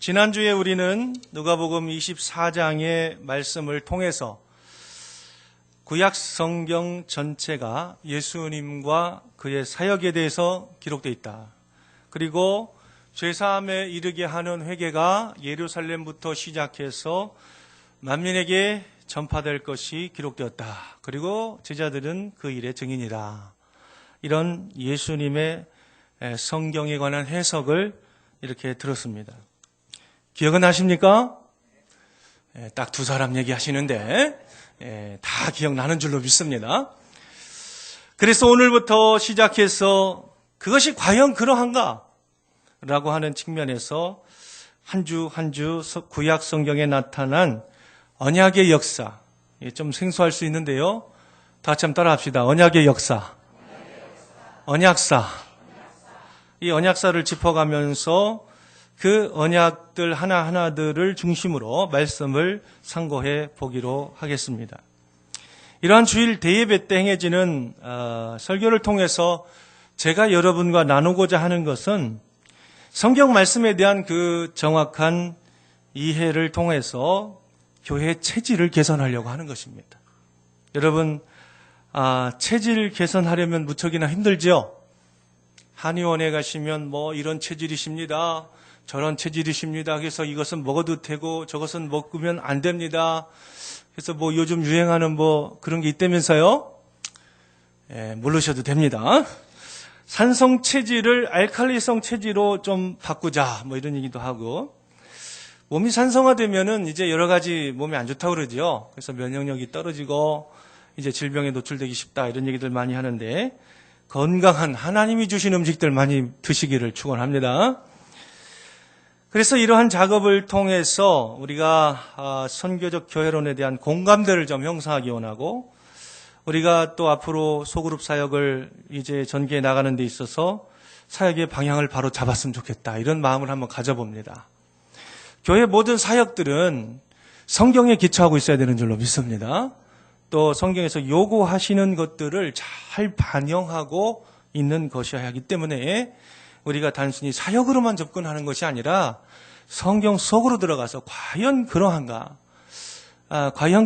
지난주에 우리는 누가복음 24장의 말씀을 통해서 구약 성경 전체가 예수님과 그의 사역에 대해서 기록되어 있다. 그리고 죄사함에 이르게 하는 회개가 예루살렘부터 시작해서 만민에게 전파될 것이 기록되었다. 그리고 제자들은 그 일의 증인이다. 이런 예수님의 성경에 관한 해석을 이렇게 들었습니다. 기억은 나십니까? 딱 두 사람 얘기하시는데 다 기억나는 줄로 믿습니다. 그래서 오늘부터 시작해서 그것이 과연 그러한가? 라고 하는 측면에서 한 주 한 주 구약 성경에 나타난 언약의 역사, 좀 생소할 수 있는데요. 다 같이 한번 따라합시다. 언약의 역사, 언약사. 이 언약사를 짚어가면서 그 언약들 하나하나들을 중심으로 말씀을 상고해 보기로 하겠습니다. 이러한 주일 대예배 때 행해지는 설교를 통해서 제가 여러분과 나누고자 하는 것은 성경 말씀에 대한 그 정확한 이해를 통해서 교회의 체질을 개선하려고 하는 것입니다. 여러분, 체질 개선하려면 무척이나 힘들죠? 한의원에 가시면 뭐 이런 체질이십니다. 저런 체질이십니다. 그래서 이것은 먹어도 되고 저것은 먹으면 안 됩니다. 그래서 뭐 요즘 유행하는 뭐 그런 게 있다면서요? 모르셔도 됩니다. 산성 체질을 알칼리성 체질로 좀 바꾸자 뭐 이런 얘기도 하고, 몸이 산성화되면은 이제 여러 가지 몸에 안 좋다고 그러죠. 그래서 면역력이 떨어지고 이제 질병에 노출되기 쉽다 이런 얘기들 많이 하는데, 건강한 하나님이 주신 음식들 많이 드시기를 축원합니다. 그래서 이러한 작업을 통해서 우리가 선교적 교회론에 대한 공감대를 좀 형성하기 원하고, 우리가 또 앞으로 소그룹 사역을 이제 전개해 나가는 데 있어서 사역의 방향을 바로 잡았으면 좋겠다, 이런 마음을 한번 가져봅니다. 교회 모든 사역들은 성경에 기초하고 있어야 되는 줄로 믿습니다. 또 성경에서 요구하시는 것들을 잘 반영하고 있는 것이어야 하기 때문에 우리가 단순히 사역으로만 접근하는 것이 아니라 성경 속으로 들어가서 과연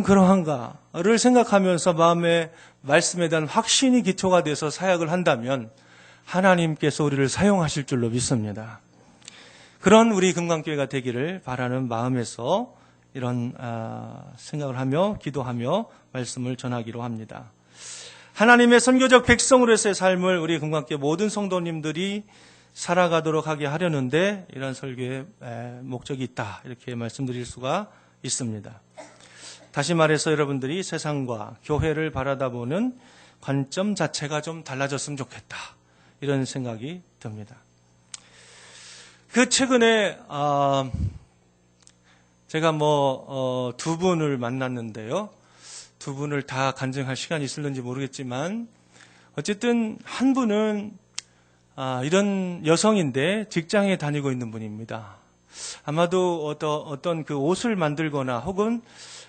그러한가를 생각하면서 마음의 말씀에 대한 확신이 기초가 돼서 사역을 한다면 하나님께서 우리를 사용하실 줄로 믿습니다. 그런 우리 금강교회가 되기를 바라는 마음에서 이런 생각을 하며 기도하며 말씀을 전하기로 합니다. 하나님의 선교적 백성으로서의 삶을 우리 금강교회 모든 성도님들이 살아가도록 하게 하려는데 이런 설교의 목적이 있다, 이렇게 말씀드릴 수가 있습니다. 다시 말해서 여러분들이 세상과 교회를 바라다보는 관점 자체가 좀 달라졌으면 좋겠다, 이런 생각이 듭니다. 최근에 제가 두 분을 만났는데요. 두 분을 다 간증할 시간이 있을는지 모르겠지만 어쨌든 한 분은 이런 여성인데 직장에 다니고 있는 분입니다. 아마도 어떤 그 옷을 만들거나 혹은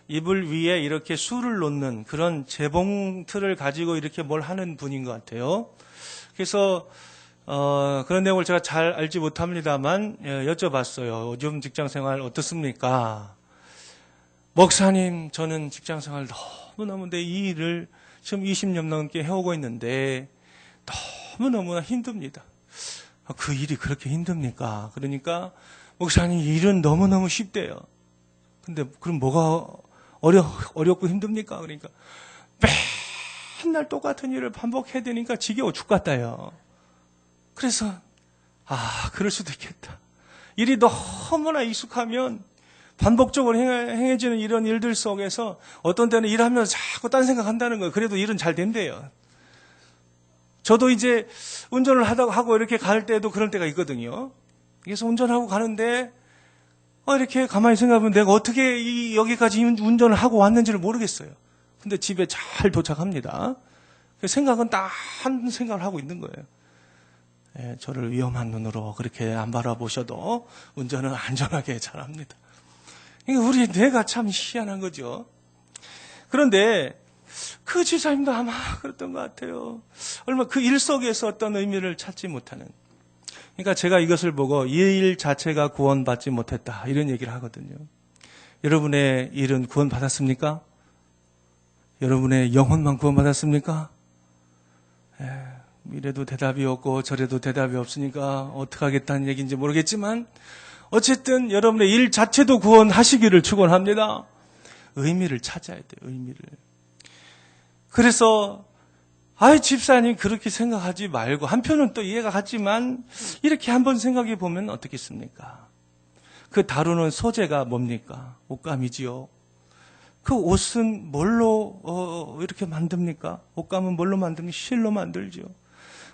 이불 위에 이렇게 술을 놓는 그런 재봉틀을 가지고 이렇게 뭘 하는 분인 것 같아요. 그래서 그런 내용을 제가 잘 알지 못합니다만 여쭤봤어요. 요즘 직장생활 어떻습니까? 목사님, 저는 직장생활 너무너무 이 일을 지금 20년 넘게 해오고 있는데 너무너무나 힘듭니다. 그 일이 그렇게 힘듭니까? 그러니까 목사님, 일은 너무너무 쉽대요. 근데 그럼 뭐가 어렵고 힘듭니까? 그러니까 맨날 똑같은 일을 반복해야 되니까 지겨워 죽겠다요. 그래서 그럴 수도 있겠다. 일이 너무나 익숙하면 반복적으로 행해지는 이런 일들 속에서 어떤 때는 일하면서 자꾸 딴 생각한다는 거예요. 그래도 일은 잘 된대요. 저도 이제 운전을 하고 이렇게 갈 때도 그럴 때가 있거든요. 그래서 운전하고 가는데 이렇게 가만히 생각해보면 내가 어떻게 여기까지 운전을 하고 왔는지를 모르겠어요. 근데 집에 잘 도착합니다. 생각은 딱 한 생각을 하고 있는 거예요. 저를 위험한 눈으로 그렇게 안 바라보셔도 운전은 안전하게 잘합니다. 그러니까 우리 뇌가 참 희한한 거죠. 그런데 그 지사님도 아마 그랬던 것 같아요. 얼마 그 일 속에서 어떤 의미를 찾지 못하는. 그러니까 제가 이것을 보고 이 일 자체가 구원받지 못했다 이런 얘기를 하거든요. 여러분의 일은 구원받았습니까? 여러분의 영혼만 구원받았습니까? 이래도 대답이 없고 저래도 대답이 없으니까 어떡하겠다는 얘기인지 모르겠지만 어쨌든 여러분의 일 자체도 구원하시기를 축원합니다. 의미를 찾아야 돼요. 의미를. 그래서 집사님 그렇게 생각하지 말고 한편은 또 이해가 갔지만 이렇게 한번 생각해 보면 어떻겠습니까? 그 다루는 소재가 뭡니까? 옷감이지요. 그 옷은 뭘로 이렇게 만듭니까? 옷감은 뭘로 만듭니까? 실로 만들죠.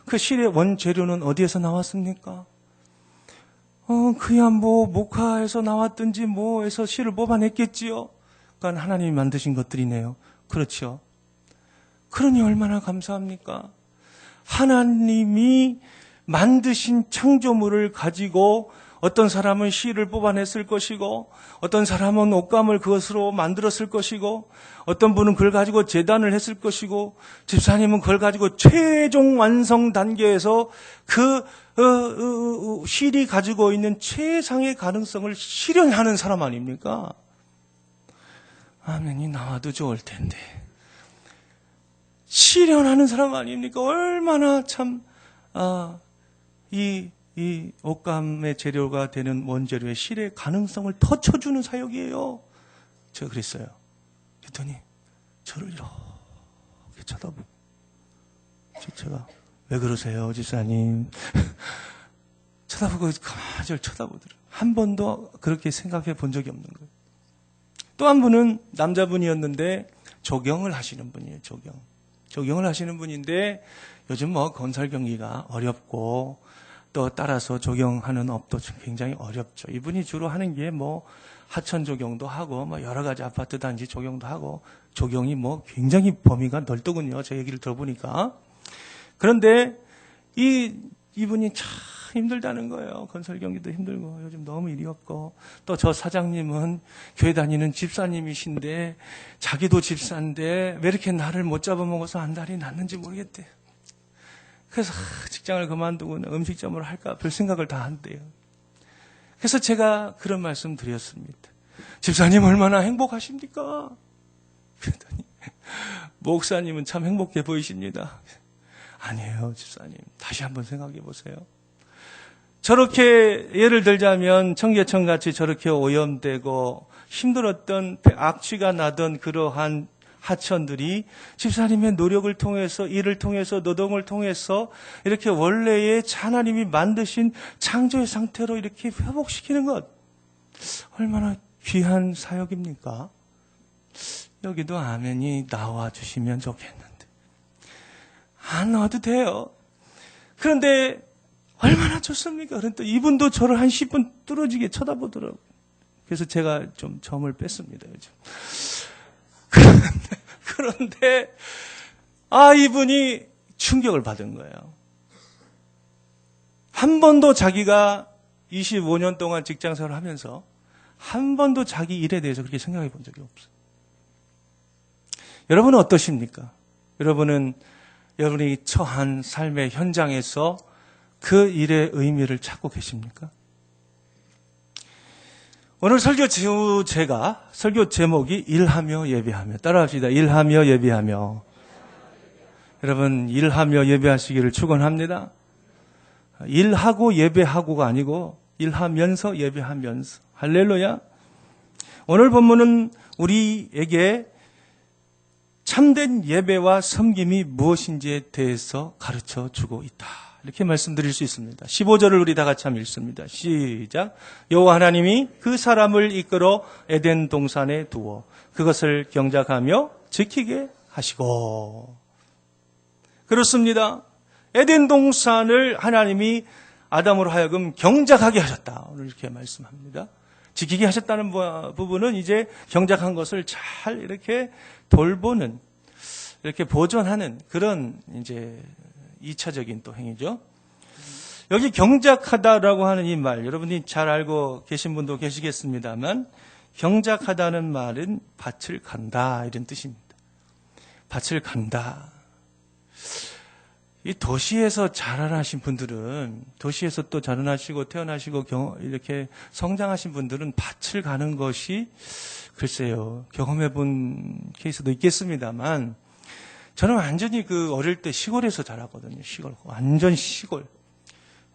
그 실의 원재료는 어디에서 나왔습니까? 그야 목화에서 나왔든지 뭐에서 실을 뽑아냈겠지요. 그러니까 하나님이 만드신 것들이네요. 그렇죠. 그러니 얼마나 감사합니까? 하나님이 만드신 창조물을 가지고 어떤 사람은 실을 뽑아냈을 것이고 어떤 사람은 옷감을 그것으로 만들었을 것이고 어떤 분은 그걸 가지고 제단을 했을 것이고 집사님은 그걸 가지고 최종 완성 단계에서 그 실이 가지고 있는 최상의 가능성을 실현하는 사람 아닙니까? 아멘이 나와도 좋을 텐데 실현하는 사람 아닙니까? 얼마나 참 이 옷감의 재료가 되는 원재료의 실의 가능성을 더 쳐주는 사역이에요. 제가 그랬어요. 그랬더니 저를 이렇게 쳐다보고 제가 왜 그러세요 집사님? 쳐다보고 가만히 저를 쳐다보더라고요. 한 번도 그렇게 생각해 본 적이 없는 거예요. 또 한 분은 남자분이었는데 조경을 하시는 분이에요. 조경을 하시는 분인데 요즘 건설 경기가 어렵고 또 따라서 조경하는 업도 굉장히 어렵죠. 이분이 주로 하는 게 하천 조경도 하고 여러 가지 아파트 단지 조경도 하고 조경이 굉장히 범위가 넓더군요. 제 얘기를 들어보니까. 그런데 이분이 참 힘들다는 거예요. 건설 경기도 힘들고 요즘 너무 일이 없고 또 저 사장님은 교회 다니는 집사님이신데 자기도 집사인데 왜 이렇게 나를 못 잡아먹어서 안달이 났는지 모르겠대요. 그래서 직장을 그만두고 음식점을 할까 별 생각을 다 한대요. 그래서 제가 그런 말씀 드렸습니다. 집사님 얼마나 행복하십니까? 그랬더니 목사님은 참 행복해 보이십니다. 아니에요 집사님. 다시 한번 생각해 보세요. 저렇게 예를 들자면 청계천같이 저렇게 오염되고 힘들었던 악취가 나던 그러한 하천들이 집사님의 노력을 통해서 일을 통해서 노동을 통해서 이렇게 원래의 하나님이 만드신 창조의 상태로 이렇게 회복시키는 것 얼마나 귀한 사역입니까? 여기도 아멘이 나와주시면 좋겠는데 안 나와도 돼요. 그런데 얼마나 좋습니까? 그런데 이분도 저를 한 10분 뚫어지게 쳐다보더라고요. 그래서 제가 좀 점을 뺐습니다. 요즘. 그런데 이분이 충격을 받은 거예요. 한 번도 자기가 25년 동안 직장생활을 하면서 한 번도 자기 일에 대해서 그렇게 생각해 본 적이 없어요. 여러분은 어떠십니까? 여러분이 처한 삶의 현장에서 그 일의 의미를 찾고 계십니까? 오늘 설교 제목이 일하며 예배하며. 따라합시다. 일하며 예배하며. 여러분, 일하며 예배하시기를 축원합니다. 일하고 예배하고가 아니고 일하면서 예배하면서. 할렐루야. 오늘 본문은 우리에게 참된 예배와 섬김이 무엇인지에 대해서 가르쳐 주고 있다. 이렇게 말씀드릴 수 있습니다. 15절을 우리 다 같이 한번 읽습니다. 시작. 여호와 하나님이 그 사람을 이끌어 에덴 동산에 두어 그것을 경작하며 지키게 하시고. 그렇습니다. 에덴 동산을 하나님이 아담으로 하여금 경작하게 하셨다. 오늘 이렇게 말씀합니다. 지키게 하셨다는 부분은 이제 경작한 것을 잘 이렇게 돌보는, 이렇게 보존하는 그런 이제 2차적인 또 행위죠. 여기 경작하다라고 하는 이 말, 여러분이 잘 알고 계신 분도 계시겠습니다만, 경작하다는 말은 밭을 간다 이런 뜻입니다. 밭을 간다. 이 도시에서 자라나신 분들은, 도시에서 또 자라나시고 태어나시고 이렇게 성장하신 분들은 밭을 가는 것이 글쎄요, 경험해 본 케이스도 있겠습니다만, 저는 완전히 그 어릴 때 시골에서 자랐거든요. 시골. 완전 시골.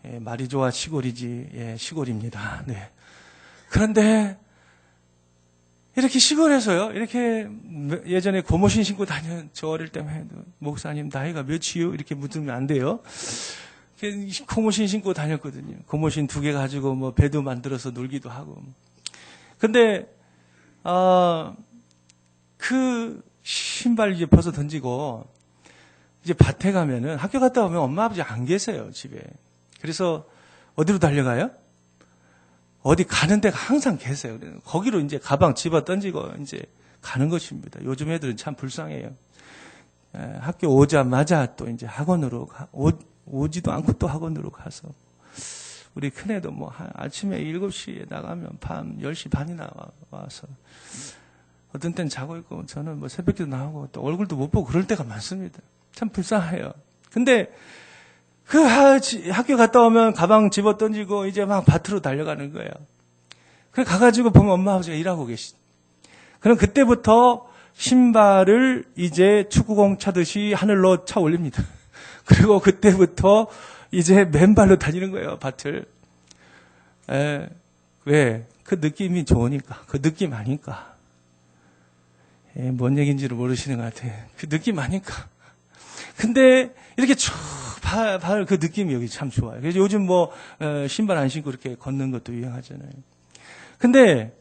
예, 말이 좋아 시골이지. 예, 시골입니다. 네. 그런데, 이렇게 시골에서요, 이렇게 예전에 고무신 신고 다니는 저 어릴 때만 해도, 목사님 나이가 몇이요? 이렇게 묻으면 안 돼요. 고무신 신고 다녔거든요. 고무신 2개 가지고 뭐 배도 만들어서 놀기도 하고. 근데, 그 신발 이제 벗어 던지고, 이제 밭에 가면은 학교 갔다 오면 엄마 아버지 안 계세요, 집에. 그래서 어디로 달려가요? 어디 가는 데가 항상 계세요. 거기로 이제 가방 집어 던지고 이제 가는 것입니다. 요즘 애들은 참 불쌍해요. 학교 오자마자 또 이제 학원으로 오지도 않고 또 학원으로 가서 우리 큰애도 뭐 아침에 7시에 나가면 밤 10시 반이나 와서 어떤 때는 자고 있고 저는 뭐 새벽에도 나오고 또 얼굴도 못 보고 그럴 때가 많습니다. 참 불쌍해요. 근데 그 학교 갔다 오면 가방 집어 던지고 이제 막 밭으로 달려가는 거예요. 그래 가가지고 보면 엄마 아버지가 일하고 계시. 그럼 그때부터 신발을 이제 축구공 차듯이 하늘로 차 올립니다. 그리고 그때부터 이제 맨발로 다니는 거예요, 밭을. 왜? 그 느낌이 좋으니까. 그 느낌 아니까. 뭔 얘기인지를 모르시는 것 같아요. 그 느낌 아니까. 근데 이렇게 쭉 그 느낌이 여기 참 좋아요. 그래서 요즘 뭐 신발 안 신고 이렇게 걷는 것도 유행하잖아요. 근데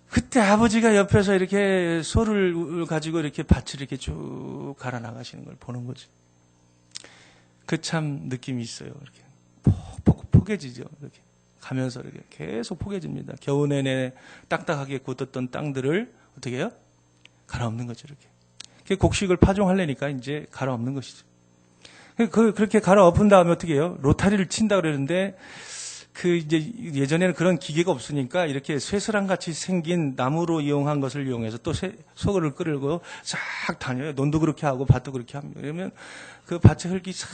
그때 아버지가 옆에서 이렇게 소를 가지고 이렇게 밭을 이렇게 쭉 갈아 나가시는 걸 보는 거죠. 그 참 느낌이 있어요. 이렇게 포개지죠. 이렇게 가면서 이렇게 계속 포개집니다. 겨우 내내 딱딱하게 굳었던 땅들을 어떻게 해요? 갈아엎는 거죠. 이렇게 곡식을 파종하려니까 이제 갈아엎는 것이죠. 그렇게 갈아엎은 다음에 어떻게 해요? 로타리를 친다 그러는데 그 이제 예전에는 그런 기계가 없으니까 이렇게 쇠사랑 같이 생긴 나무로 이용한 것을 이용해서 또 소를 끌고 싹 다녀요. 논도 그렇게 하고 밭도 그렇게 합니다. 그러면 그 밭의 흙이 싹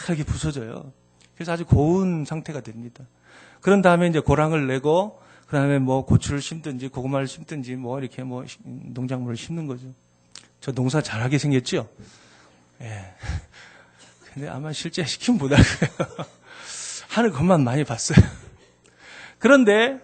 이렇게 부서져요. 그래서 아주 고운 상태가 됩니다. 그런 다음에 이제 고랑을 내고 그다음에 뭐 고추를 심든지 고구마를 심든지 뭐 이렇게 뭐 농작물을 심는 거죠. 저 농사 잘하게 생겼죠? 예. 근데 아마 실제 시키면 못할 거예요. 하는 것만 많이 봤어요. 그런데,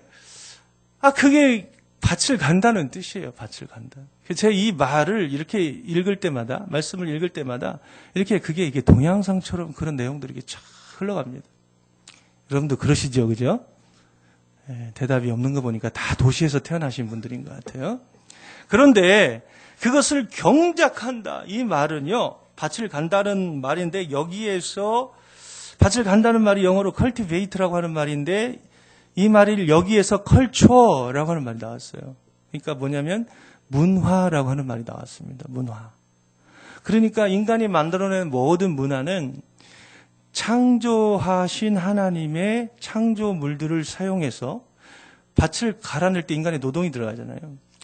그게 밭을 간다는 뜻이에요. 밭을 간다. 제가 이 말을 이렇게 읽을 때마다, 말씀을 읽을 때마다, 이렇게 이게 동영상처럼 그런 내용들이 이렇게 쫙 흘러갑니다. 여러분도 그러시죠? 그죠? 예, 대답이 없는 거 보니까 다 도시에서 태어나신 분들인 것 같아요. 그런데 그것을 경작한다. 이 말은요, 밭을 간다는 말인데 여기에서 밭을 간다는 말이 영어로 cultivate라고 하는 말인데 이 말이 여기에서 culture라고 하는 말이 나왔어요. 그러니까 뭐냐면 문화라고 하는 말이 나왔습니다. 문화. 그러니까 인간이 만들어낸 모든 문화는 창조하신 하나님의 창조물들을 사용해서 밭을 갈아낼 때 인간의 노동이 들어가잖아요.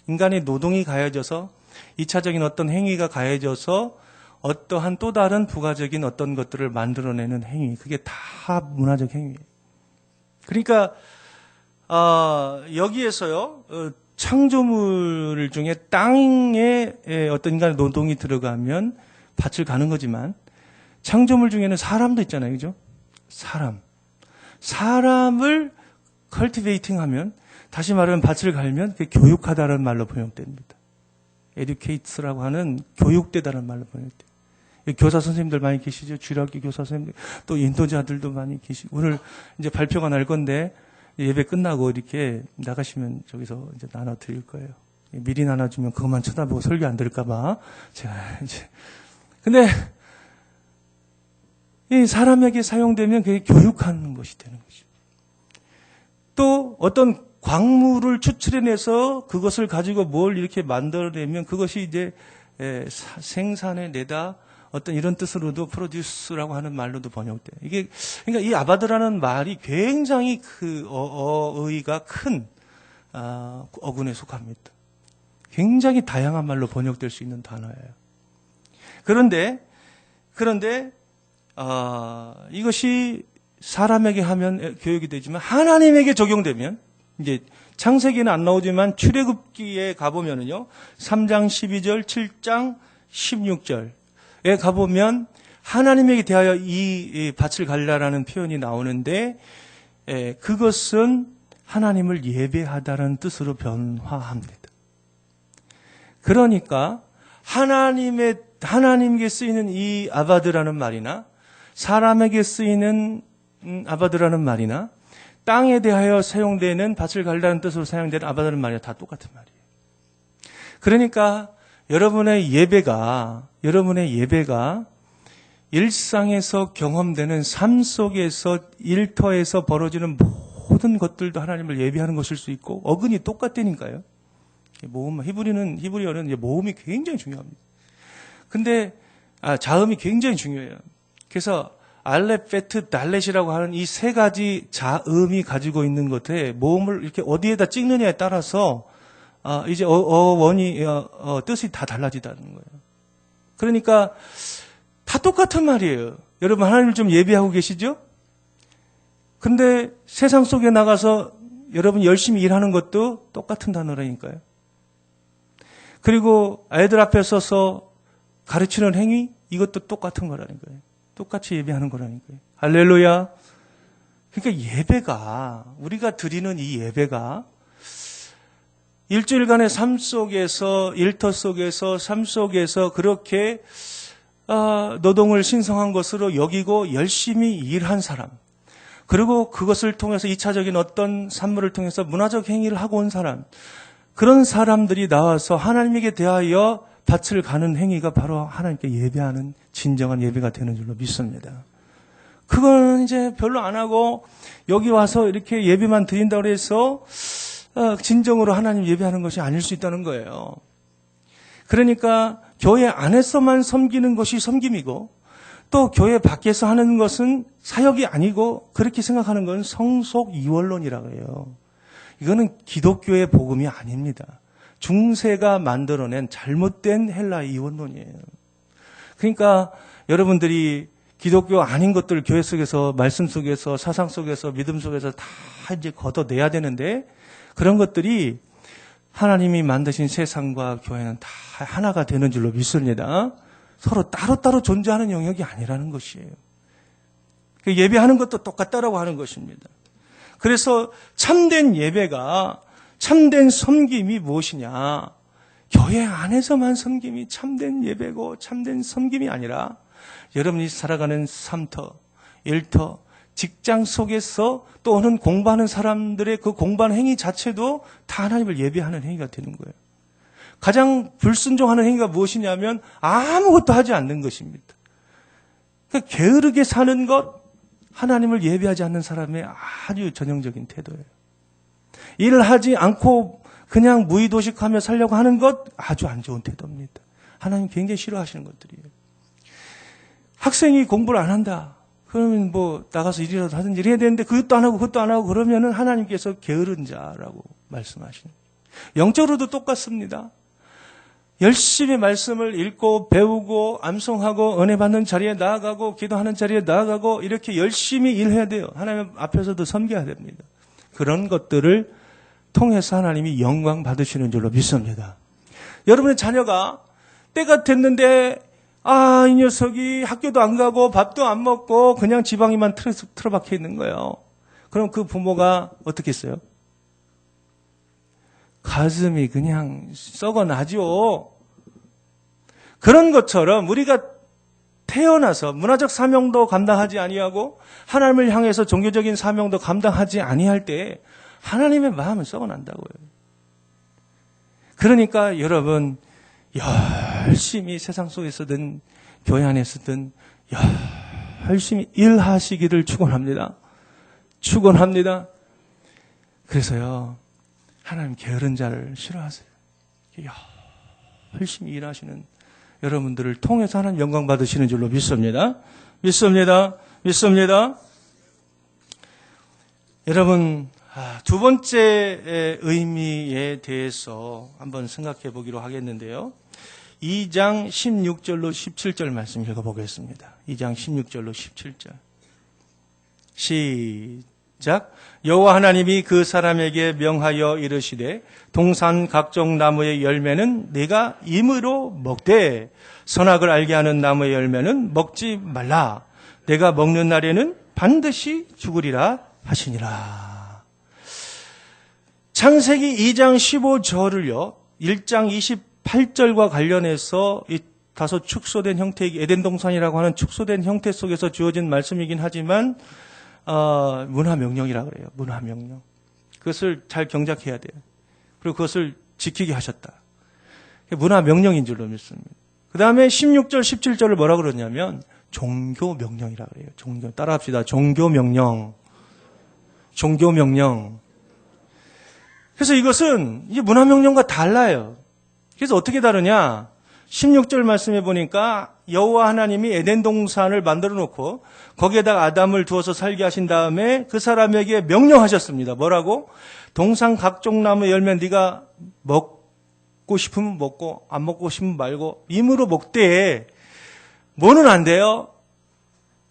인간의 노동이 가해져서 2차적인 어떤 행위가 가해져서 어떠한 또 다른 부가적인 어떤 것들을 만들어내는 행위, 그게 다 문화적 행위예요. 그러니까 여기에서요, 창조물 중에 땅에 어떤 인간의 노동이 들어가면 밭을 가는 거지만 창조물 중에는 사람도 있잖아요, 그죠? 사람을 컬티베이팅하면, 다시 말하면 밭을 갈면 그게 교육하다는 말로 번역됩니다. educate라고 하는 교육되다는 말로 번역돼요. 교사 선생님들 많이 계시죠? 주일학교 교사 선생님들, 또 인도자들도 많이 계시고, 오늘 이제 발표가 날 건데, 예배 끝나고 이렇게 나가시면 저기서 이제 나눠 드릴 거예요. 미리 나눠주면 그것만 쳐다보고 설교 안 들을까봐, 제가 이제. 근데, 이 사람에게 사용되면 그게 교육하는 것이 되는 거죠. 또 어떤 광물을 추출해내서 그것을 가지고 뭘 이렇게 만들어내면 그것이 이제 생산해 내다 어떤 이런 뜻으로도 프로듀스라고 하는 말로도 번역돼요. 이게 그러니까 이 아바드라는 말이 굉장히 그 어의가 큰 어군에 속합니다. 굉장히 다양한 말로 번역될 수 있는 단어예요. 그런데 이것이 사람에게 하면 교육이 되지만 하나님에게 적용되면 이제 창세기는 안 나오지만 출애굽기에 가보면은요 3장 12절, 7장 16절에 가보면 하나님에게 대하여 이 밭을 갈라라는 표현이 나오는데 그것은 하나님을 예배하다는 뜻으로 변화합니다. 그러니까 하나님께 쓰이는 이 아바드라는 말이나 사람에게 쓰이는 아바드라는 말이나 땅에 대하여 사용되는 밭을 갈라는 뜻으로 사용되는 아바드라는 말이 다 똑같은 말이에요. 그러니까 여러분의 예배가 일상에서 경험되는 삶 속에서 일터에서 벌어지는 모든 것들도 하나님을 예배하는 것일 수 있고 어근이 똑같다니까요. 히브리어는 이제 모음이 굉장히 중요합니다. 근데 자음이 굉장히 중요해요. 그래서 알렙, 베트, 달렛이라고 하는 이 세 가지 자음이 가지고 있는 것에 모음을 이렇게 어디에다 찍느냐에 따라서 이제 원이 뜻이 다 달라지다는 거예요. 그러니까 다 똑같은 말이에요. 여러분 하나님을 좀 예배하고 계시죠? 근데 세상 속에 나가서 여러분 열심히 일하는 것도 똑같은 단어라니까요. 그리고 아이들 앞에 서서 가르치는 행위 이것도 똑같은 거라는 거예요. 똑같이 예배하는 거라니까요. 할렐루야. 그러니까 예배가 우리가 드리는 이 예배가 일주일간의 삶 속에서 일터 속에서 삶 속에서 그렇게 노동을 신성한 것으로 여기고 열심히 일한 사람 그리고 그것을 통해서 2차적인 어떤 산물을 통해서 문화적 행위를 하고 온 사람 그런 사람들이 나와서 하나님에게 대하여 밭을 가는 행위가 바로 하나님께 예배하는 진정한 예배가 되는 줄로 믿습니다. 그건 이제 별로 안 하고 여기 와서 이렇게 예배만 드린다고 해서 진정으로 하나님 예배하는 것이 아닐 수 있다는 거예요. 그러니까 교회 안에서만 섬기는 것이 섬김이고 또 교회 밖에서 하는 것은 사역이 아니고 그렇게 생각하는 건 성속 이원론이라고 해요. 이거는 기독교의 복음이 아닙니다. 중세가 만들어낸 잘못된 헬라 이원론이에요. 그러니까 여러분들이 기독교 아닌 것들 교회 속에서 말씀 속에서 사상 속에서 믿음 속에서 다 이제 걷어내야 되는데 그런 것들이 하나님이 만드신 세상과 교회는 다 하나가 되는 줄로 믿습니다. 서로 따로따로 존재하는 영역이 아니라는 것이에요. 예배하는 것도 똑같다라고 하는 것입니다. 그래서 참된 예배가 참된 섬김이 무엇이냐? 교회 안에서만 섬김이 참된 예배고 참된 섬김이 아니라 여러분이 살아가는 삶터, 일터, 직장 속에서 또는 공부하는 사람들의 그 공부하는 행위 자체도 다 하나님을 예배하는 행위가 되는 거예요. 가장 불순종하는 행위가 무엇이냐면 아무것도 하지 않는 것입니다. 그러니까 게으르게 사는 것, 하나님을 예배하지 않는 사람의 아주 전형적인 태도예요. 일을 하지 않고 그냥 무의도식하며 살려고 하는 것 아주 안 좋은 태도입니다. 하나님 굉장히 싫어하시는 것들이에요. 학생이 공부를 안 한다. 그러면 뭐 나가서 일이라도 하든지 해야 되는데 그것도 안 하고 그러면은 하나님께서 게으른 자라고 말씀하시는 거예요. 영적으로도 똑같습니다. 열심히 말씀을 읽고 배우고 암송하고 은혜 받는 자리에 나아가고 기도하는 자리에 나아가고 이렇게 열심히 일해야 돼요. 하나님 앞에서도 섬겨야 됩니다. 그런 것들을 통해서 하나님이 영광 받으시는 줄로 믿습니다. 여러분의 자녀가 때가 됐는데 이 녀석이 학교도 안 가고 밥도 안 먹고 그냥 지방에만 틀어박혀 있는 거예요. 그럼 그 부모가 어떻게 했어요? 가슴이 그냥 썩어나죠. 그런 것처럼 우리가 태어나서 문화적 사명도 감당하지 아니하고 하나님을 향해서 종교적인 사명도 감당하지 아니할 때 하나님의 마음은 썩어난다고요. 그러니까 여러분 열심히 세상 속에서든 교회 안에서든 열심히 일하시기를 축원합니다. 축원합니다. 그래서요 하나님 게으른 자를 싫어하세요. 열심히 일하시는 여러분들을 통해서 하나님 영광 받으시는 줄로 믿습니다. 믿습니다. 여러분 두 번째 의미에 대해서 한번 생각해 보기로 하겠는데요. 2장 16절로 17절 말씀 읽어보겠습니다. 2장 16절로 17절. 시작. 여호와 하나님이 그 사람에게 명하여 이르시되 동산 각종 나무의 열매는 네가 임으로 먹되 선악을 알게 하는 나무의 열매는 먹지 말라. 내가 먹는 날에는 반드시 죽으리라 하시니라. 창세기 2장 15절을요 1장 28절과 관련해서 이 다소 축소된 형태, 에덴 동산이라고 하는 축소된 형태 속에서 주어진 말씀이긴 하지만 문화명령이라고 그래요. 문화명령. 그것을 잘 경작해야 돼요. 그리고 그것을 지키게 하셨다. 문화명령인 줄로 믿습니다. 그 다음에 16절, 17절을 뭐라고 그러냐면 종교명령이라고 그래요. 종교. 따라합시다. 종교명령. 종교명령. 그래서 이것은 이제 문화명령과 달라요. 그래서 어떻게 다르냐? 16절 말씀해 보니까 여호와 하나님이 에덴 동산을 만들어 놓고 거기에다가 아담을 두어서 살게 하신 다음에 그 사람에게 명령하셨습니다. 뭐라고? 동산 각종 나무 열매 네가 먹고 싶으면 먹고 안 먹고 싶으면 말고 임으로 먹되 뭐는 안 돼요?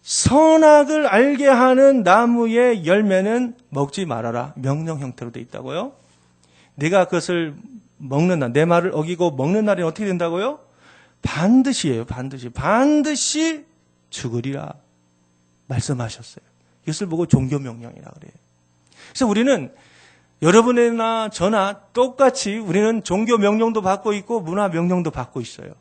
선악을 알게 하는 나무의 열매는 먹지 말아라. 명령 형태로 돼 있다고요. 네가 그것을 먹는 날, 내 말을 어기고 먹는 날에는 어떻게 된다고요? 반드시예요. 반드시 죽으리라 말씀하셨어요. 이것을 보고 종교명령이라 그래요. 그래서 우리는 여러분이나 저나 똑같이 우리는 종교명령도 받고 있고 문화명령도 받고 있어요.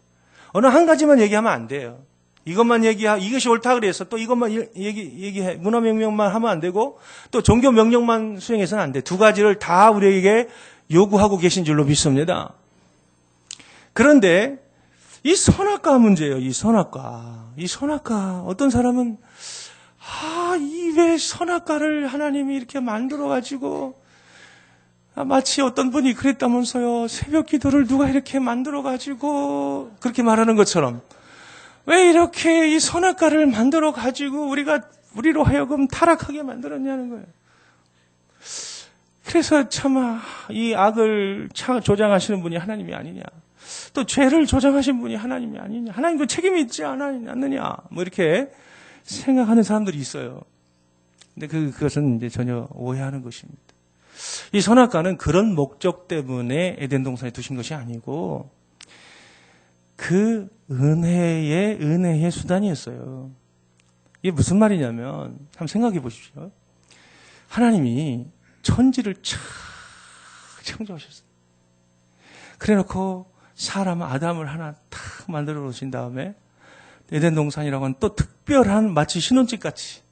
어느 한 가지만 얘기하면 안 돼요. 이것만 이것이 옳다 그래서 또 이것만 얘기해. 문화명령만 하면 안 되고 또 종교명령만 수행해서는 안 돼. 두 가지를 다 우리에게 요구하고 계신 줄로 믿습니다. 그런데 이 선악과 문제예요. 이 선악과. 어떤 사람은 이 왜 선악과를 하나님이 이렇게 만들어 가지고 마치 어떤 분이 그랬다면서요. 새벽 기도를 누가 이렇게 만들어 가지고 그렇게 말하는 것처럼 왜 이렇게 이 선악과를 만들어 가지고 우리로 하여금 타락하게 만들었냐는 거예요. 그래서 차마 이 악을 조장하시는 분이 하나님이 아니냐. 또 죄를 조장하신 분이 하나님이 아니냐. 하나님도 책임이 있지 않느냐. 뭐 이렇게 생각하는 사람들이 있어요. 근데 그것은 이제 전혀 오해하는 것입니다. 이 선악과는 그런 목적 때문에 에덴 동산에 두신 것이 아니고 그 은혜의 수단이었어요. 이게 무슨 말이냐면 한번 생각해 보십시오. 하나님이 천지를 쫙 창조하셨어요. 그래놓고 사람 아담을 하나 탁 만들어 놓으신 다음에 에덴 동산이라고 하는 또 특별한 마치 신혼집 같이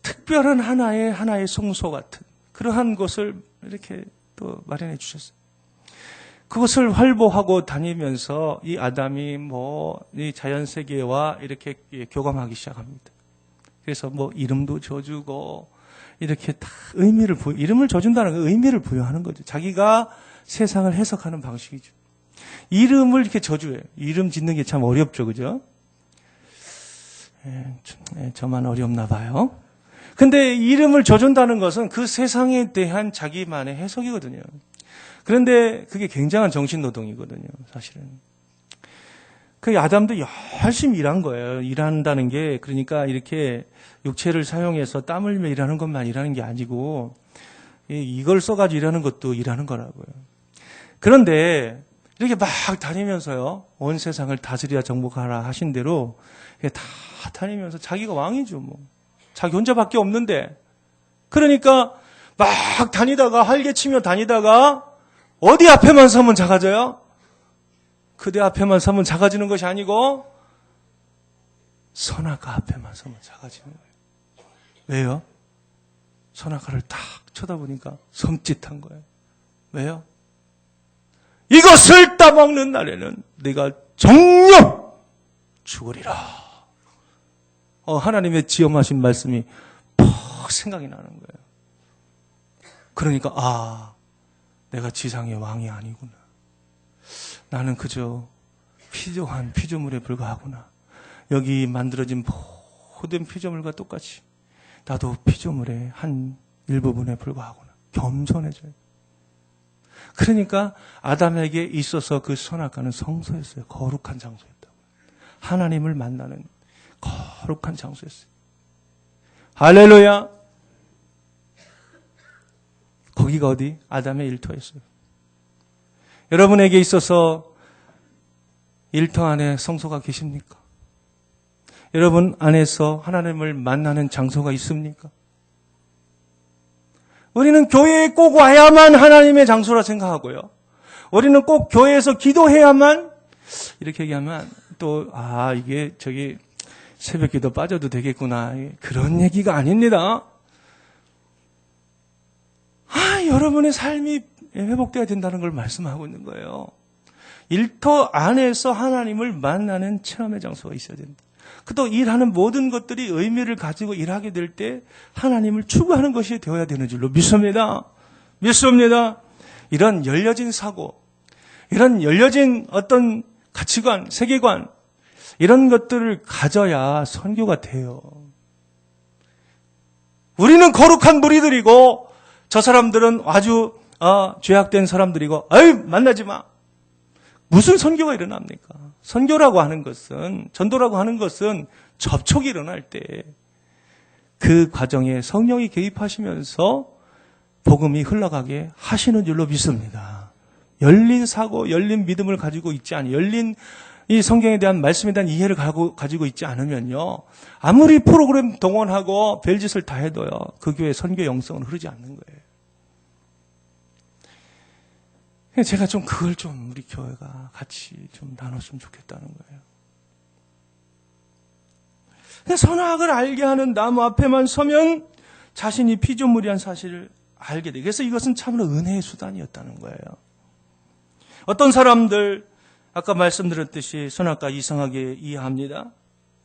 특별한 하나의 성소 같은 그러한 곳을 이렇게 또 마련해 주셨어요. 그것을 활보하고 다니면서 이 아담이 이 자연 세계와 이렇게 교감하기 시작합니다. 그래서 이름도 줘주고 이렇게 다 이름을 줘준다는 건 의미를 부여하는 거죠. 자기가 세상을 해석하는 방식이죠. 이름을 이렇게 줘줘요. 이름 짓는 게 참 어렵죠, 그죠? 저만 어렵나 봐요. 근데 이름을 줘준다는 것은 그 세상에 대한 자기만의 해석이거든요. 그런데 그게 굉장한 정신노동이거든요, 사실은. 그 아담도 열심히 일한 거예요. 일한다는 게 그러니까 이렇게 육체를 사용해서 땀 흘리며 일하는 것만 일하는 게 아니고 이걸 써가지고 일하는 것도 일하는 거라고요. 그런데 이렇게 막 다니면서요. 온 세상을 다스리라 정복하라 하신 대로 다 다니면서 자기가 왕이죠. 자기 혼자밖에 없는데. 그러니까 막 다니다가 활개치며 다니다가 어디 앞에만 서면 작아져요? 그대 앞에만 서면 작아지는 것이 아니고 선악과 앞에만 서면 작아지는 거예요. 왜요? 선악과를 딱 쳐다보니까 섬찟한 거예요. 왜요? 이것을 따먹는 날에는 네가 정녕 죽으리라. 하나님의 지엄하신 말씀이 퍽 생각이 나는 거예요. 그러니까 내가 지상의 왕이 아니구나. 나는 그저 피조한 피조물에 불과하구나. 여기 만들어진 모든 피조물과 똑같이 나도 피조물의 한 일부분에 불과하구나. 겸손해져요. 그러니까 아담에게 있어서 그 선악과는 성소였어요. 거룩한 장소였다고. 하나님을 만나는 거룩한 장소였어요. 할렐루야. 거기가 어디? 아담의 일터였어요. 여러분에게 있어서 일터 안에 성소가 계십니까? 여러분 안에서 하나님을 만나는 장소가 있습니까? 우리는 교회에 꼭 와야만 하나님의 장소라 생각하고요. 우리는 꼭 교회에서 기도해야만, 이렇게 얘기하면 또 이게 저기 새벽 기도 빠져도 되겠구나. 그런 얘기가 아닙니다. 여러분의 삶이 회복돼야 된다는 걸 말씀하고 있는 거예요. 일터 안에서 하나님을 만나는 체험의 장소가 있어야 된다. 또 일하는 모든 것들이 의미를 가지고 일하게 될 때 하나님을 추구하는 것이 되어야 되는 줄로 믿습니다. 믿습니다. 이런 열려진 사고, 이런 열려진 어떤 가치관, 세계관, 이런 것들을 가져야 선교가 돼요. 우리는 거룩한 무리들이고 저 사람들은 아주 죄악된 사람들이고 만나지 마. 무슨 선교가 일어납니까? 선교라고 하는 것은, 전도라고 하는 것은 접촉이 일어날 때 그 과정에 성령이 개입하시면서 복음이 흘러가게 하시는 줄로 믿습니다. 열린 사고, 열린 믿음을 가지고 있지 않으면, 열린 이 성경에 대한 말씀에 대한 이해를 가지고 있지 않으면요, 아무리 프로그램 동원하고 별짓을 다 해도요, 그 교회 선교 영성은 흐르지 않는 거예요. 제가 좀 그걸 좀 우리 교회가 같이 좀 나눴으면 좋겠다는 거예요. 선악을 알게 하는 나무 앞에만 서면 자신이 피조물이란 사실을 알게 돼. 그래서 이것은 참으로 은혜의 수단이었다는 거예요. 어떤 사람들, 아까 말씀드렸듯이 선악과 이상하게 이해합니다.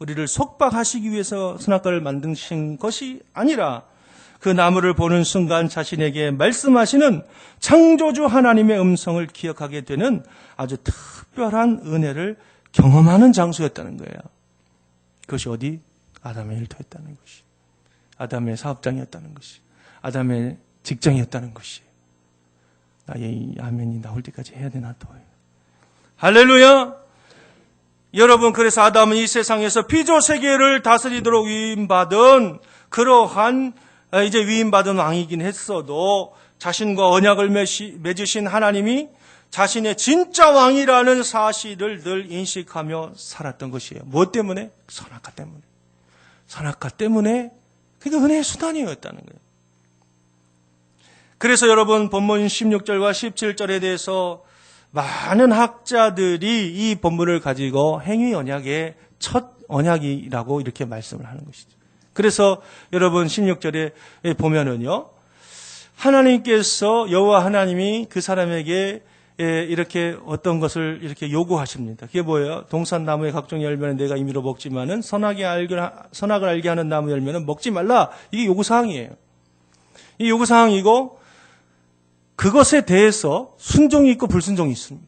우리를 속박하시기 위해서 선악과를 만드신 것이 아니라 그 나무를 보는 순간 자신에게 말씀하시는 창조주 하나님의 음성을 기억하게 되는 아주 특별한 은혜를 경험하는 장소였다는 거예요. 그것이 어디? 아담의 일터였다는 것이. 아담의 사업장이었다는 것이. 아담의 직장이었다는 것이. 나의 이 아멘이 나올 때까지 해야 되나 또. 할렐루야! 여러분, 그래서 아담은 이 세상에서 피조 세계를 다스리도록 위임받은 그러한 이제 위임받은 왕이긴 했어도 자신과 언약을 맺으신 하나님이 자신의 진짜 왕이라는 사실을 늘 인식하며 살았던 것이에요. 무엇 때문에? 선악과 때문에. 선악과 때문에 그게 은혜의 수단이었다는 거예요. 그래서 여러분 본문 16절과 17절에 대해서 많은 학자들이 이 본문을 가지고 행위 언약의 첫 언약이라고 이렇게 말씀을 하는 것이죠. 그래서 여러분 16절에 보면은요, 하나님께서 여호와 하나님이 그 사람에게 이렇게 어떤 것을 이렇게 요구하십니다. 그게 뭐예요? 동산나무의 각종 열매는 내가 임의로 먹지만은 선악을 알게 하는 나무 열매는 먹지 말라. 이게 요구사항이에요. 이 요구사항이고 그것에 대해서 순종이 있고 불순종이 있습니다.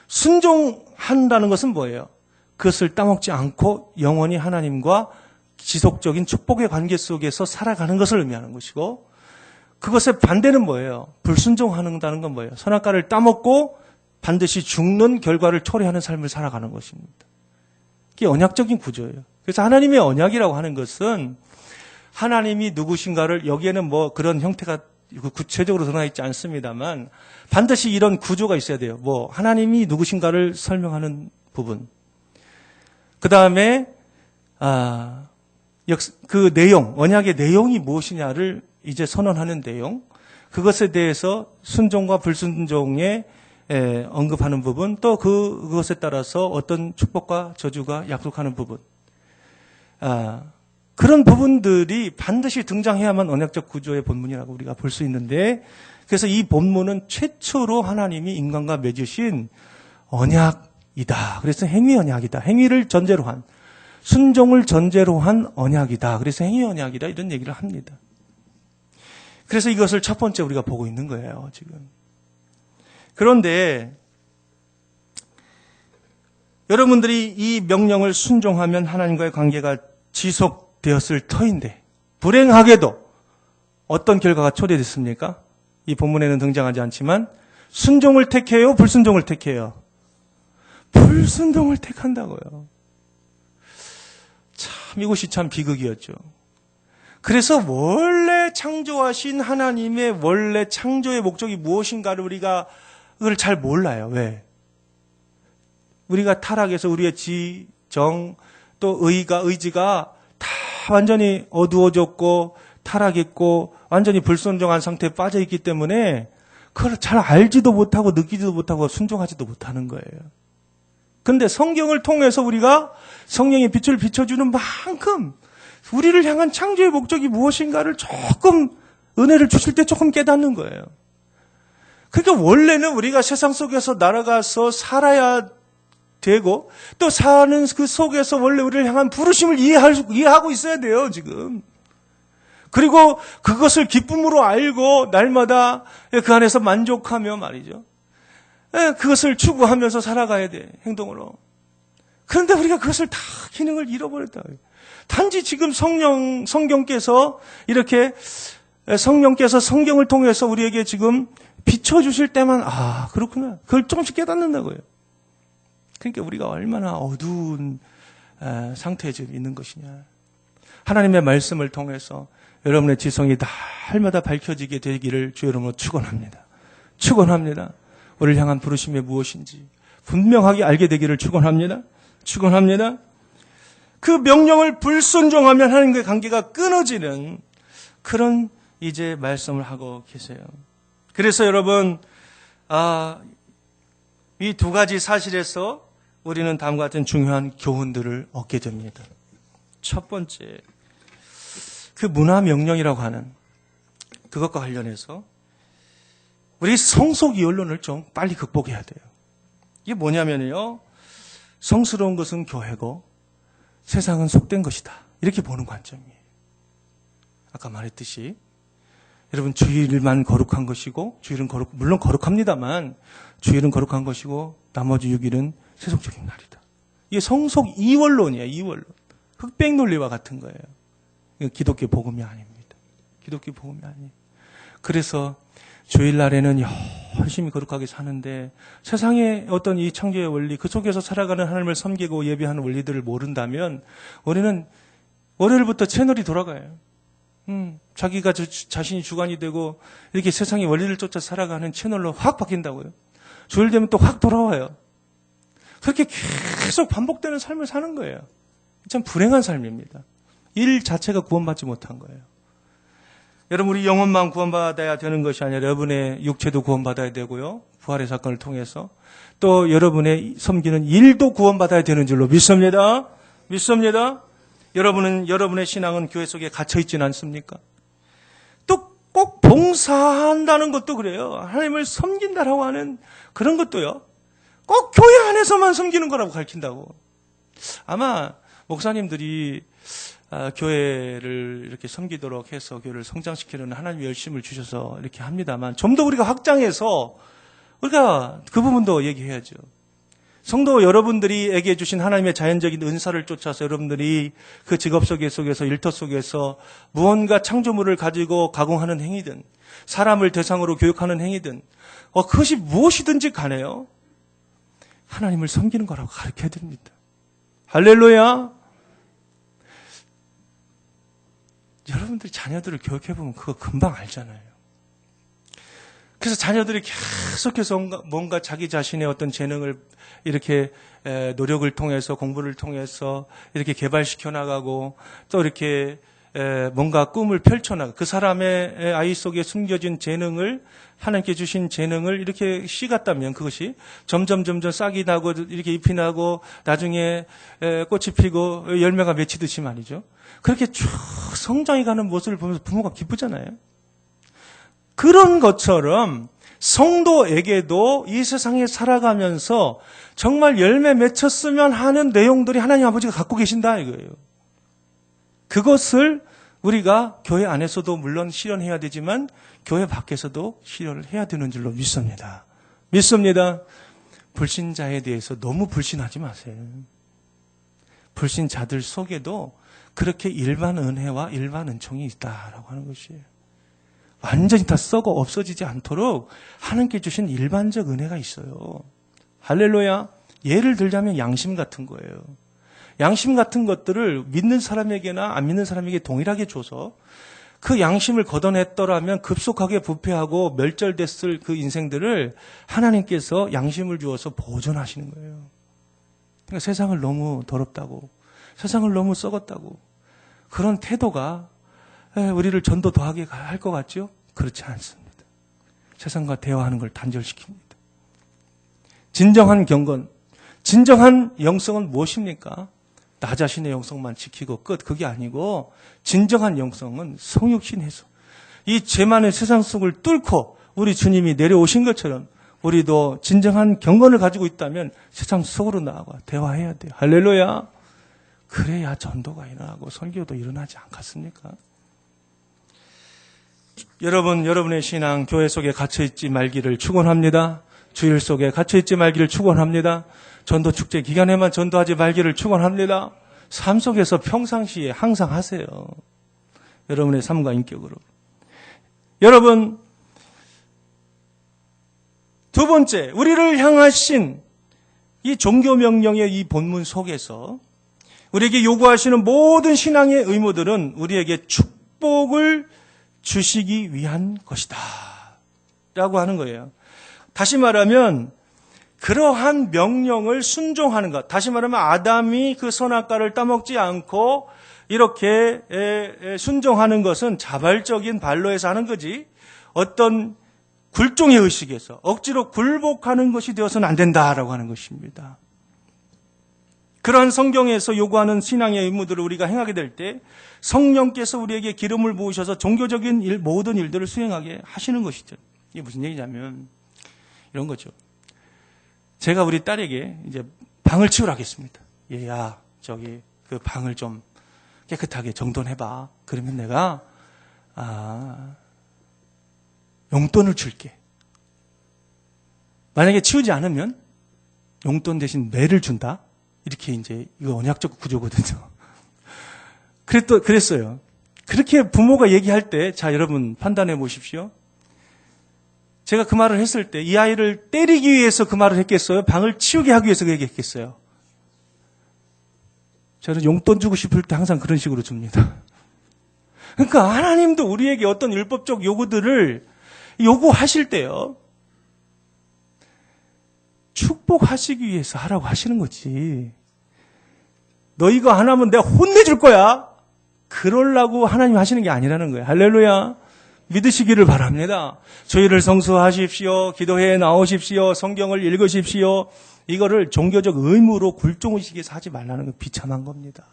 순종한다는 것은 뭐예요? 그것을 따먹지 않고 영원히 하나님과 지속적인 축복의 관계 속에서 살아가는 것을 의미하는 것이고, 그것의 반대는 뭐예요? 불순종한다는 건 뭐예요? 선악과를 따먹고 반드시 죽는 결과를 초래하는 삶을 살아가는 것입니다. 이게 언약적인 구조예요. 그래서 하나님의 언약이라고 하는 것은 하나님이 누구신가를, 여기에는 뭐 그런 형태가 구체적으로 드러나 있지 않습니다만 반드시 이런 구조가 있어야 돼요. 뭐 하나님이 누구신가를 설명하는 부분. 그 다음에 그 내용, 언약의 내용이 무엇이냐를 이제 선언하는 내용, 그것에 대해서 순종과 불순종에 언급하는 부분, 또 그것에 따라서 어떤 축복과 저주가 약속하는 부분, 그런 부분들이 반드시 등장해야만 언약적 구조의 본문이라고 우리가 볼 수 있는데, 그래서 이 본문은 최초로 하나님이 인간과 맺으신 언약이다. 그래서 행위 언약이다. 행위를 전제로 한, 순종을 전제로 한 언약이다. 그래서 행위 언약이다. 이런 얘기를 합니다. 그래서 이것을 첫 번째 우리가 보고 있는 거예요, 지금. 그런데 여러분들이 이 명령을 순종하면 하나님과의 관계가 지속되었을 터인데 불행하게도 어떤 결과가 초래됐습니까? 이 본문에는 등장하지 않지만 순종을 택해요? 불순종을 택해요? 불순종을 택한다고요. 참 이것이 참 비극이었죠. 그래서 원래 창조하신 하나님의 원래 창조의 목적이 무엇인가를 우리가 그걸 잘 몰라요. 왜? 우리가 타락해서 우리의 지, 정, 또 의지가 다 완전히 어두워졌고 타락했고 완전히 불순종한 상태에 빠져있기 때문에 그걸 잘 알지도 못하고 느끼지도 못하고 순종하지도 못하는 거예요. 그런데 성경을 통해서 우리가 성령의 빛을 비춰주는 만큼 우리를 향한 창조의 목적이 무엇인가를 조금 은혜를 주실 때 조금 깨닫는 거예요. 그러니까 원래는 우리가 세상 속에서 날아가서 살아야 되고 또 사는 그 속에서 원래 우리를 향한 부르심을 이해하고 있어야 돼요, 지금. 그리고 그것을 기쁨으로 알고 날마다 그 안에서 만족하며 말이죠. 그것을 추구하면서 살아가야 돼, 행동으로. 그런데 우리가 그것을 다 기능을 잃어버렸다. 단지 지금 성경께서 이렇게 성령께서 성경을 통해서 우리에게 지금 비춰주실 때만 그렇구나. 그걸 조금씩 깨닫는다고요. 그러니까 우리가 얼마나 어두운 상태에 지금 있는 것이냐. 하나님의 말씀을 통해서 여러분의 지성이 날마다 밝혀지게 되기를 주 여러분으로 축원합니다. 축원합니다. 우리를 향한 부르심이 무엇인지 분명하게 알게 되기를 축원합니다. 축원합니다. 그 명령을 불순종하면 하나님과의 관계가 끊어지는 그런 이제 말씀을 하고 계세요. 그래서 여러분, 이 두 가지 사실에서 우리는 다음과 같은 중요한 교훈들을 얻게 됩니다. 첫 번째, 그 문화 명령이라고 하는 그것과 관련해서 우리 성속 이언론을 좀 빨리 극복해야 돼요. 이게 뭐냐면요, 성스러운 것은 교회고 세상은 속된 것이다. 이렇게 보는 관점이에요. 아까 말했듯이 여러분 주일만 거룩한 것이고 주일은 물론 거룩합니다만 주일은 거룩한 것이고 나머지 6일은 세속적인 날이다. 이게 성속 이원론이에요. 이원론. 흑백 논리와 같은 거예요. 이거 기독교 복음이 아닙니다. 기독교 복음이 아니에요. 그래서 주일날에는 열심히 거룩하게 사는데 세상의 어떤 이 창조의 원리, 그 속에서 살아가는 하나님을 섬기고 예배하는 원리들을 모른다면 우리는 월요일부터 채널이 돌아가요. 자기가 자신이 주관이 되고 이렇게 세상의 원리를 쫓아 살아가는 채널로 확 바뀐다고요. 주일 되면 또 확 돌아와요. 그렇게 계속 반복되는 삶을 사는 거예요. 참 불행한 삶입니다. 일 자체가 구원받지 못한 거예요. 여러분, 우리 영혼만 구원받아야 되는 것이 아니라 여러분의 육체도 구원받아야 되고요. 부활의 사건을 통해서 또 여러분의 섬기는 일도 구원받아야 되는 줄로 믿습니다. 믿습니다. 여러분은 여러분의 신앙은 교회 속에 갇혀 있지는 않습니까? 또 꼭 봉사한다는 것도 그래요. 하나님을 섬긴다라고 하는 그런 것도요. 꼭 교회 안에서만 섬기는 거라고 가르친다고. 아마 목사님들이 교회를 이렇게 섬기도록 해서 교회를 성장시키려는 하나님의 열심을 주셔서 이렇게 합니다만 좀 더 우리가 확장해서 우리가 그 부분도 얘기해야죠. 성도 여러분들이에게 주신 하나님의 자연적인 은사를 쫓아서 여러분들이 그 직업 속에서 일터 속에서 무언가 창조물을 가지고 가공하는 행위든 사람을 대상으로 교육하는 행위든 그것이 무엇이든지 간에요. 하나님을 섬기는 거라고 가르쳐야 됩니다. 할렐루야. 여러분들이 자녀들을 교육해보면 그거 금방 알잖아요. 그래서 자녀들이 계속해서 뭔가 자기 자신의 어떤 재능을 이렇게 노력을 통해서 공부를 통해서 이렇게 개발시켜 나가고 또 이렇게 뭔가 꿈을 펼쳐나가 그 사람의 아이 속에 숨겨진 재능을 하나님께 주신 재능을 이렇게 씨 같다면 그것이 점점 싹이 나고 이렇게 잎이 나고 나중에 꽃이 피고 열매가 맺히듯이 말이죠. 그렇게 쭉 성장해가는 모습을 보면서 부모가 기쁘잖아요. 그런 것처럼 성도에게도 이 세상에 살아가면서 정말 열매 맺혔으면 하는 내용들이 하나님 아버지가 갖고 계신다 이거예요. 그것을 우리가 교회 안에서도 물론 실현해야 되지만 교회 밖에서도 실현을 해야 되는 줄로 믿습니다. 믿습니다. 불신자에 대해서 너무 불신하지 마세요. 불신자들 속에도 그렇게 일반 은혜와 일반 은총이 있다라고 하는 것이에요. 완전히 다 썩어 없어지지 않도록 하나님께 주신 일반적 은혜가 있어요. 할렐루야. 예를 들자면 양심 같은 거예요. 양심 같은 것들을 믿는 사람에게나 안 믿는 사람에게 동일하게 줘서 그 양심을 걷어냈더라면 급속하게 부패하고 멸절됐을 그 인생들을 하나님께서 양심을 주어서 보존하시는 거예요. 그러니까 세상을 너무 더럽다고, 세상을 너무 썩었다고, 그런 태도가 우리를 전도 더하게 할 것 같죠? 그렇지 않습니다. 세상과 대화하는 걸 단절시킵니다. 진정한 경건, 진정한 영성은 무엇입니까? 나 자신의 영성만 지키고 끝. 그게 아니고 진정한 영성은 성육신해서 이 죄만의 세상 속을 뚫고 우리 주님이 내려오신 것처럼 우리도 진정한 경건을 가지고 있다면 세상 속으로 나아가 대화해야 돼요. 할렐루야. 그래야 전도가 일어나고 설교도 일어나지 않겠습니까? 여러분, 여러분의 신앙 교회 속에 갇혀있지 말기를 축원합니다. 주일 속에 갇혀있지 말기를 축원합니다. 전도 축제 기간에만 전도하지 말기를 축원합니다. 삶 속에서 평상시에 항상 하세요. 여러분의 삶과 인격으로. 여러분, 두 번째, 우리를 향하신 이 종교 명령의 이 본문 속에서 우리에게 요구하시는 모든 신앙의 의무들은 우리에게 축복을 주시기 위한 것이다 라고 하는 거예요. 다시 말하면 그러한 명령을 순종하는 것. 다시 말하면 아담이 그 선악과를 따먹지 않고 이렇게 순종하는 것은 자발적인 발로에서 하는 거지 어떤 굴종의 의식에서 억지로 굴복하는 것이 되어서는 안 된다라고 하는 것입니다. 그러한 성경에서 요구하는 신앙의 의무들을 우리가 행하게 될 때 성령께서 우리에게 기름을 부으셔서 종교적인 모든 일들을 수행하게 하시는 것이죠. 이게 무슨 얘기냐면 이런 거죠. 제가 우리 딸에게 이제 방을 치우라 하겠습니다. 얘야, 저기 그 방을 좀 깨끗하게 정돈해봐. 그러면 내가 용돈을 줄게. 만약에 치우지 않으면 용돈 대신 매를 준다. 이렇게 이제 이거 언약적 구조거든요. 그랬어요. 그렇게 부모가 얘기할 때, 자 여러분 판단해 보십시오. 제가 그 말을 했을 때 이 아이를 때리기 위해서 그 말을 했겠어요? 방을 치우게 하기 위해서 그 얘기했겠어요? 저는 용돈 주고 싶을 때 항상 그런 식으로 줍니다. 그러니까 하나님도 우리에게 어떤 율법적 요구들을 요구하실 때요. 축복하시기 위해서 하라고 하시는 거지. 너 이거 안 하면 내가 혼내줄 거야. 그러려고 하나님 하시는 게 아니라는 거예요. 할렐루야. 믿으시기를 바랍니다. 주일을 성수하십시오. 기도회에 나오십시오. 성경을 읽으십시오. 이거를 종교적 의무로 굴종의식에서 하지 말라는 거 비참한 겁니다.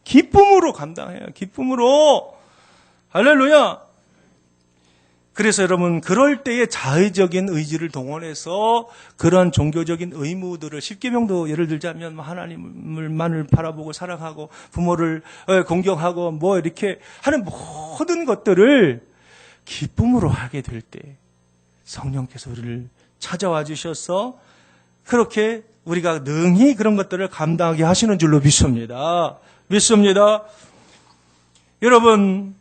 기쁨으로 감당해요. 기쁨으로. 할렐루야. 그래서 여러분 그럴 때에 자의적인 의지를 동원해서 그런 종교적인 의무들을 십계명도 예를 들자면 하나님을만을 바라보고 사랑하고 부모를 공경하고 뭐 이렇게 하는 모든 것들을 기쁨으로 하게 될 때 성령께서 우리를 찾아와 주셔서 그렇게 우리가 능히 그런 것들을 감당하게 하시는 줄로 믿습니다. 믿습니다. 여러분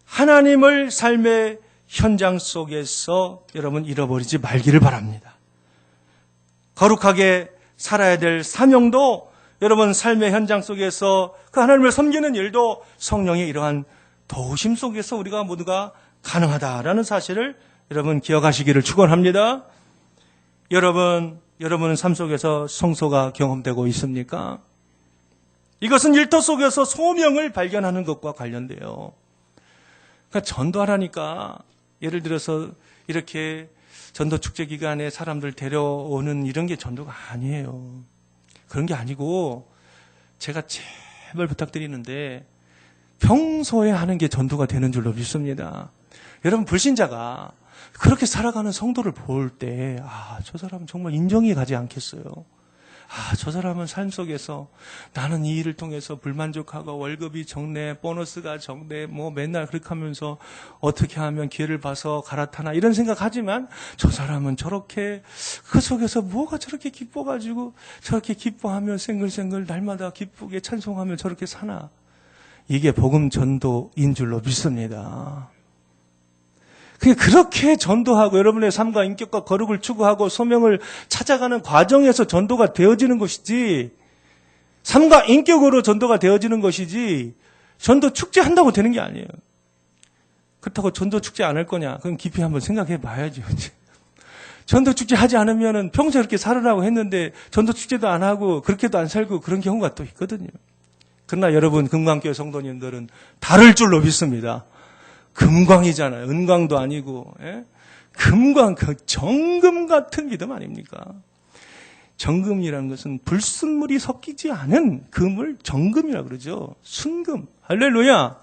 하나님을 삶의 현장 속에서 여러분 잃어버리지 말기를 바랍니다. 거룩하게 살아야 될 사명도 여러분 삶의 현장 속에서 그 하나님을 섬기는 일도 성령의 이러한 도우심 속에서 우리가 모두가 가능하다라는 사실을 여러분 기억하시기를 축원합니다. 여러분은 삶 속에서 성소가 경험되고 있습니까? 이것은 일터 속에서 소명을 발견하는 것과 관련돼요. 그러니까 전도하라니까 예를 들어서 이렇게 전도 축제 기간에 사람들 데려오는 이런 게 전도가 아니에요. 그런 게 아니고 제가 제발 부탁드리는데 평소에 하는 게 전도가 되는 줄로 믿습니다. 여러분 불신자가 그렇게 살아가는 성도를 볼 때 저 사람은 정말 인정이 가지 않겠어요. 저 사람은 삶 속에서 나는 이 일을 통해서 불만족하고 월급이 적네, 보너스가 적네, 뭐 맨날 그렇게 하면서 어떻게 하면 기회를 봐서 갈아타나 이런 생각하지만 저 사람은 저렇게 그 속에서 뭐가 저렇게 기뻐가지고 저렇게 기뻐하며 생글생글 날마다 기쁘게 찬송하며 저렇게 사나. 이게 복음 전도인 줄로 믿습니다. 그렇게 전도하고 여러분의 삶과 인격과 거룩을 추구하고 소명을 찾아가는 과정에서 전도가 되어지는 것이지, 삶과 인격으로 전도가 되어지는 것이지, 전도 축제 한다고 되는 게 아니에요. 그렇다고 전도 축제 안 할 거냐? 그럼 깊이 한번 생각해 봐야죠. 전도 축제 하지 않으면은 평소에 그렇게 살으라고 했는데 전도 축제도 안 하고 그렇게도 안 살고 그런 경우가 또 있거든요. 그러나 여러분, 금강교회 성도님들은 다를 줄로 믿습니다. 금광이잖아요. 은광도 아니고, 예? 금광, 그 정금 같은 믿음 아닙니까? 정금이라는 것은 불순물이 섞이지 않은 금을 정금이라고 그러죠. 순금. 할렐루야.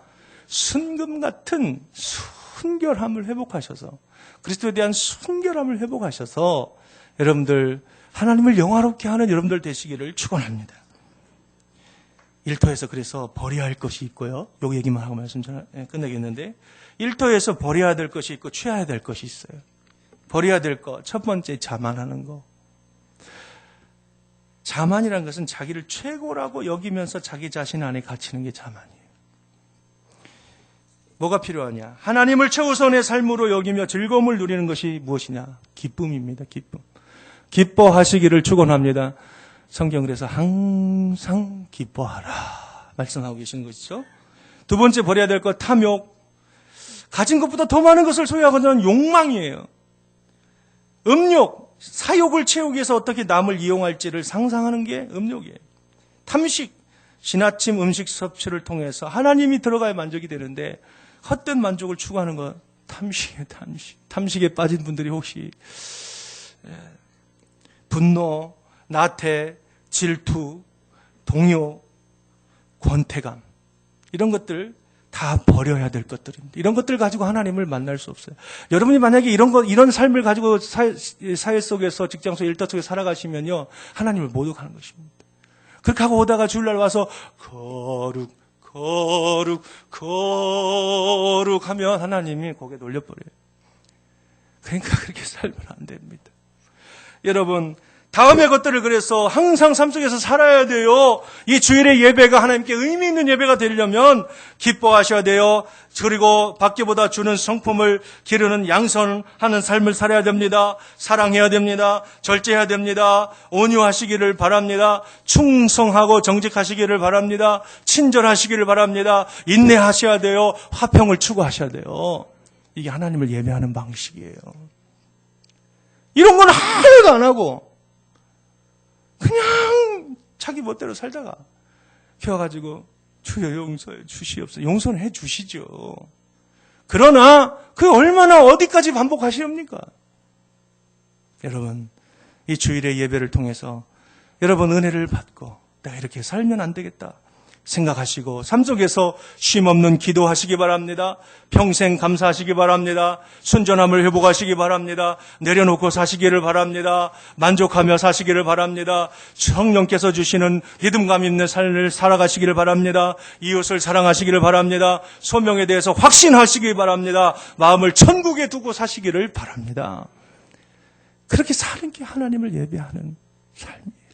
순금 같은 순결함을 회복하셔서, 그리스도에 대한 순결함을 회복하셔서 여러분들 하나님을 영화롭게 하는 여러분들 되시기를 축원합니다. 일터에서 그래서 버려야 할 것이 있고요. 요 얘기만 하고 말씀 끝내겠는데, 일터에서 버려야 될 것이 있고 취해야 될 것이 있어요. 버려야 될 것, 첫 번째 자만하는 거. 자만이라는 것은 자기를 최고라고 여기면서 자기 자신 안에 갇히는 게 자만이에요. 뭐가 필요하냐? 하나님을 최우선의 삶으로 여기며 즐거움을 누리는 것이 무엇이냐? 기쁨입니다. 기쁨. 기뻐하시기를 축원합니다. 성경 그래서 항상 기뻐하라 말씀하고 계신 것이죠. 두 번째 버려야 될 것, 탐욕. 가진 것보다 더 많은 것을 소유하고는 욕망이에요. 음욕, 사욕을 채우기 위해서 어떻게 남을 이용할지를 상상하는 게 음욕이에요. 탐식, 지나침 음식 섭취를 통해서 하나님이 들어가야 만족이 되는데 헛된 만족을 추구하는 것, 탐식이에요. 탐식에 빠진 분들이 혹시 분노, 나태, 질투, 동요, 권태감, 이런 것들 다 버려야 될 것들입니다. 이런 것들 가지고 하나님을 만날 수 없어요. 여러분이 만약에 이런 삶을 가지고 사회 속에서, 직장 속, 일터 속에 살아가시면요, 하나님을 모독하는 것입니다. 그렇게 하고 오다가 주일날 와서 거룩 하면 하나님이 고개 돌려버려요. 그러니까 그렇게 살면 안 됩니다. 여러분, 다음의 것들을 그래서 항상 삶 속에서 살아야 돼요. 이 주일의 예배가 하나님께 의미 있는 예배가 되려면 기뻐하셔야 돼요. 그리고 밖에보다 주는 성품을 기르는 양선하는 삶을 살아야 됩니다. 사랑해야 됩니다. 절제해야 됩니다. 온유하시기를 바랍니다. 충성하고 정직하시기를 바랍니다. 친절하시기를 바랍니다. 인내하셔야 돼요. 화평을 추구하셔야 돼요. 이게 하나님을 예배하는 방식이에요. 이런 건 하나도 안 하고 그냥 자기 멋대로 살다가 키워가지고 주여 용서해 주시옵소서. 용서는 해 주시죠. 그러나 그 얼마나 어디까지 반복하시렵니까? 여러분, 이 주일의 예배를 통해서 여러분 은혜를 받고 내가 이렇게 살면 안 되겠다 생각하시고 삶 속에서 쉼없는 기도하시기 바랍니다. 평생 감사하시기 바랍니다. 순전함을 회복하시기 바랍니다. 내려놓고 사시기를 바랍니다. 만족하며 사시기를 바랍니다. 성령께서 주시는 리듬감 있는 삶을 살아가시기를 바랍니다. 이웃을 사랑하시기를 바랍니다. 소명에 대해서 확신하시기 바랍니다. 마음을 천국에 두고 사시기를 바랍니다. 그렇게 사는 게 하나님을 예배하는 삶이에요.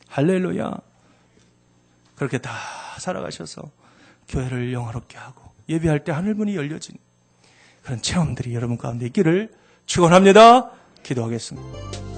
할렐루야. 그렇게 다 살아가셔서 교회를 영화롭게 하고 예배할 때 하늘문이 열려진 그런 체험들이 여러분 가운데 있기를 축원합니다. 기도하겠습니다.